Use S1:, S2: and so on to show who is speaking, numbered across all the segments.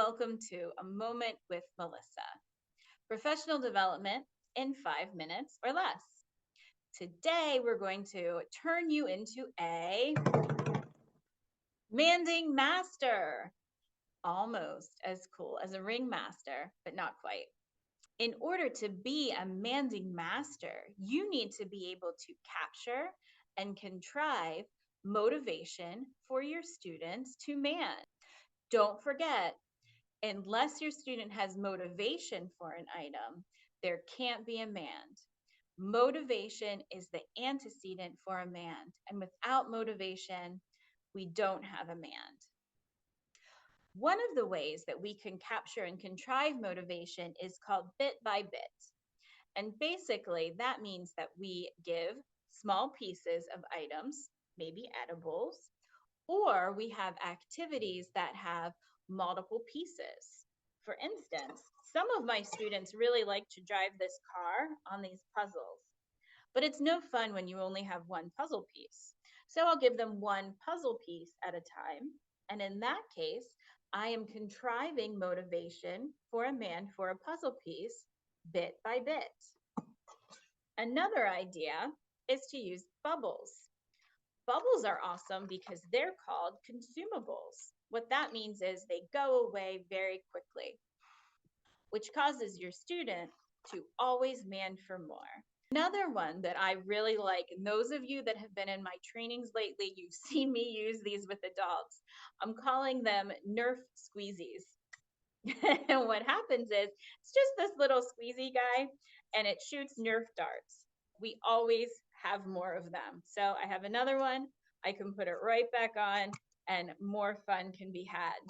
S1: welcome to A Moment with Melissa, professional development in 5 minutes or less. Today, we're going to turn you into a Manding master, almost as cool as a ringmaster, but not quite. In order to be a Manding master, you need to be able to capture and contrive motivation for your students to man. Don't forget, unless your student has motivation for an item, there can't be a mand. Motivation is the antecedent for a mand, and without motivation, we don't have a mand. One of the ways that we can capture and contrive motivation is called bit by bit. And basically, that means that we give small pieces of items, maybe edibles, or we have activities that have multiple pieces. For instance, some of my students really like to drive this car on these puzzles, but it's no fun when you only have one puzzle piece. So I'll give them one puzzle piece at a time. And in that case, I am contriving motivation for a man for a puzzle piece bit by bit. Another idea is to use bubbles. Bubbles are awesome because they're called consumables. What that means is they go away very quickly, which causes your student to always man for more. Another one that I really like, and those of you that have been in my trainings lately, you've seen me use these with adults. I'm calling them Nerf squeezies. And what happens is it's just this little squeezy guy and it shoots Nerf darts. We always have more of them. So I have another one. I can put it right back on and more fun can be had.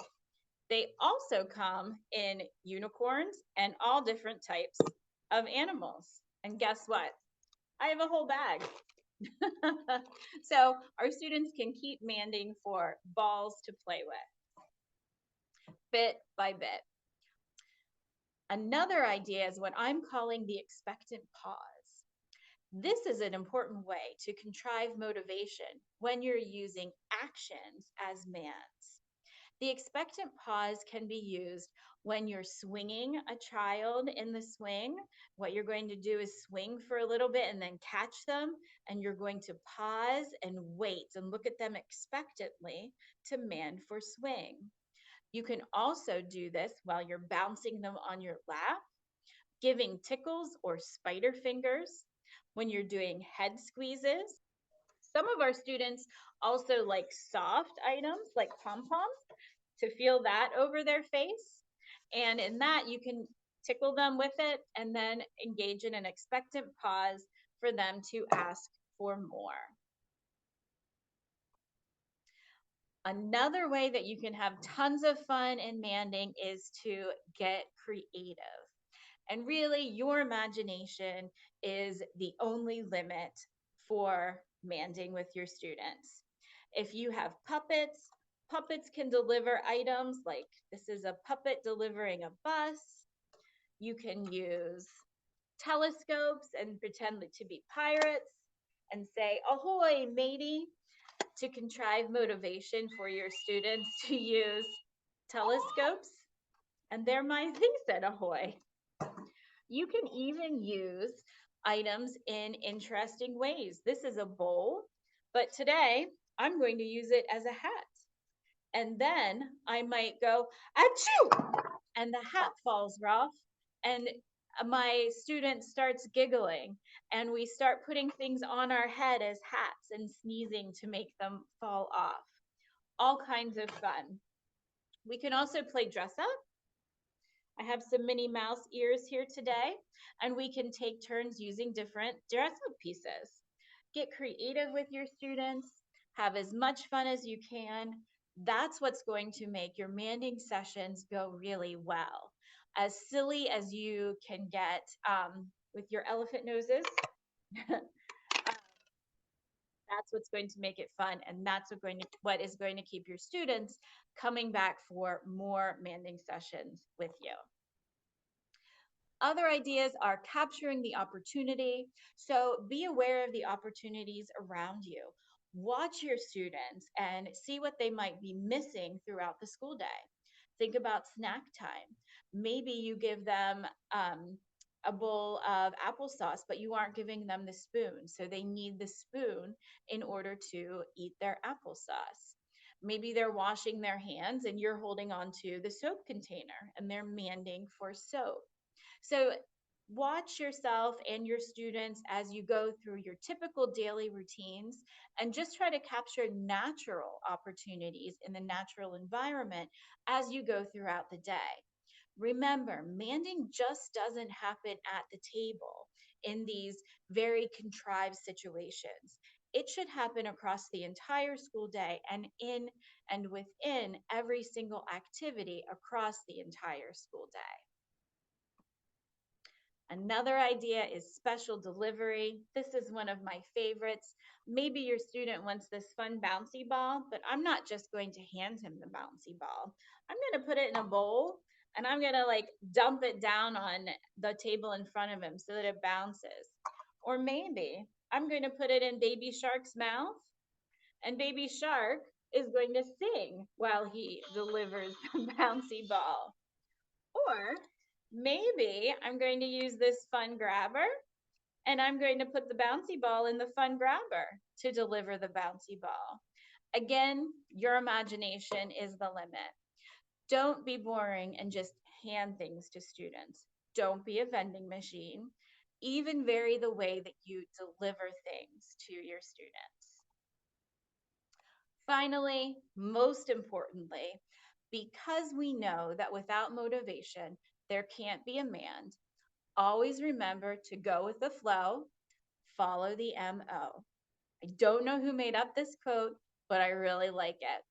S1: They also come in unicorns and all different types of animals. And guess what? I have a whole bag. So our students can keep manding for balls to play with, bit by bit. Another idea is what I'm calling the expectant pause. This is an important way to contrive motivation when you're using actions as mands. The expectant pause can be used when you're swinging a child in the swing. What you're going to do is swing for a little bit and then catch them, and you're going to pause and wait and look at them expectantly to man for swing. You can also do this while you're bouncing them on your lap, giving tickles or spider fingers, when you're doing head squeezes. Some of our students also like soft items like pom-poms to feel that over their face. And in that, you can tickle them with it and then engage in an expectant pause for them to ask for more. Another way that you can have tons of fun in manding is to get creative. And really, your imagination is the only limit for manding with your students. If you have puppets, puppets can deliver items like this is a puppet delivering a bus. You can use telescopes and pretend to be pirates and say, ahoy, matey, to contrive motivation for your students to use telescopes. And there my thing said ahoy. You can even use items in interesting ways. This is a bowl, but today I'm going to use it as a hat. And then I might go, achoo! And the hat falls off, and my student starts giggling, and we start putting things on our head as hats and sneezing to make them fall off. All kinds of fun. We can also play dress up. I have some Minnie Mouse ears here today, and we can take turns using different dress up pieces. Get creative with your students, have as much fun as you can. That's what's going to make your manding sessions go really well. As silly as you can get with your elephant noses, that's what's going to make it fun, and that's what is going to keep your students coming back for more manding sessions with you. Other ideas are capturing the opportunity. So be aware of the opportunities around you. Watch your students and see what they might be missing throughout the school day. Think about snack time. Maybe you give them a bowl of applesauce, but you aren't giving them the spoon. So they need the spoon in order to eat their applesauce. Maybe they're washing their hands and you're holding on to the soap container and they're manding for soap. So watch yourself and your students as you go through your typical daily routines and just try to capture natural opportunities in the natural environment as you go throughout the day. Remember, manding just doesn't happen at the table in these very contrived situations. It should happen across the entire school day and in and within every single activity across the entire school day. Another idea is special delivery. This is one of my favorites. Maybe your student wants this fun bouncy ball, but I'm not just going to hand him the bouncy ball. I'm going to put it in a bowl and I'm going to like dump it down on the table in front of him so that it bounces. Or maybe I'm going to put it in Baby Shark's mouth and Baby Shark is going to sing while he delivers the bouncy ball. Or maybe I'm going to use this fun grabber and I'm going to put the bouncy ball in the fun grabber to deliver the bouncy ball. Again, your imagination is the limit. Don't be boring and just hand things to students. Don't be a vending machine. Even vary the way that you deliver things to your students. Finally, most importantly, because we know that without motivation, there can't be a mand, always remember to go with the flow, follow the MO. I don't know who made up this quote, but I really like it.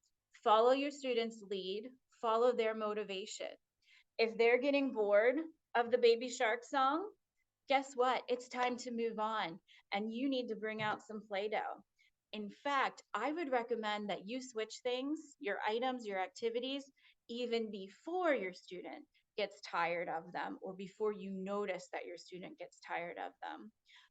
S1: Follow your students' lead, follow their motivation. If they're getting bored of the Baby Shark song, guess what? It's time to move on, and you need to bring out some Play Doh. In fact, I would recommend that you switch things, your items, your activities, even before your student gets tired of them or before you notice that your student gets tired of them.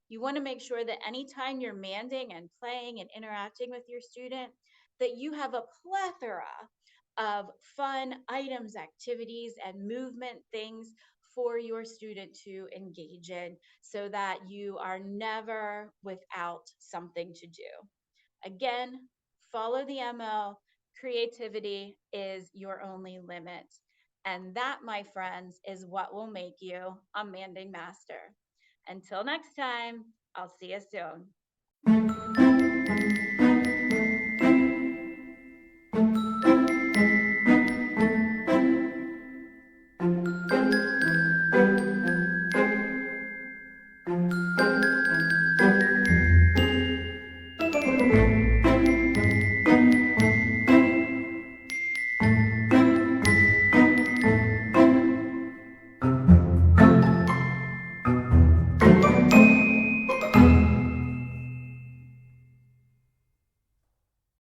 S1: You want to make sure that anytime you're manding and playing and interacting with your student, that you have a plethora of fun items, activities, and movement things for your student to engage in so that you are never without something to do. Again, follow the MO. Creativity is your only limit. And that, my friends, is what will make you a Manding master. Until next time, I'll see you soon.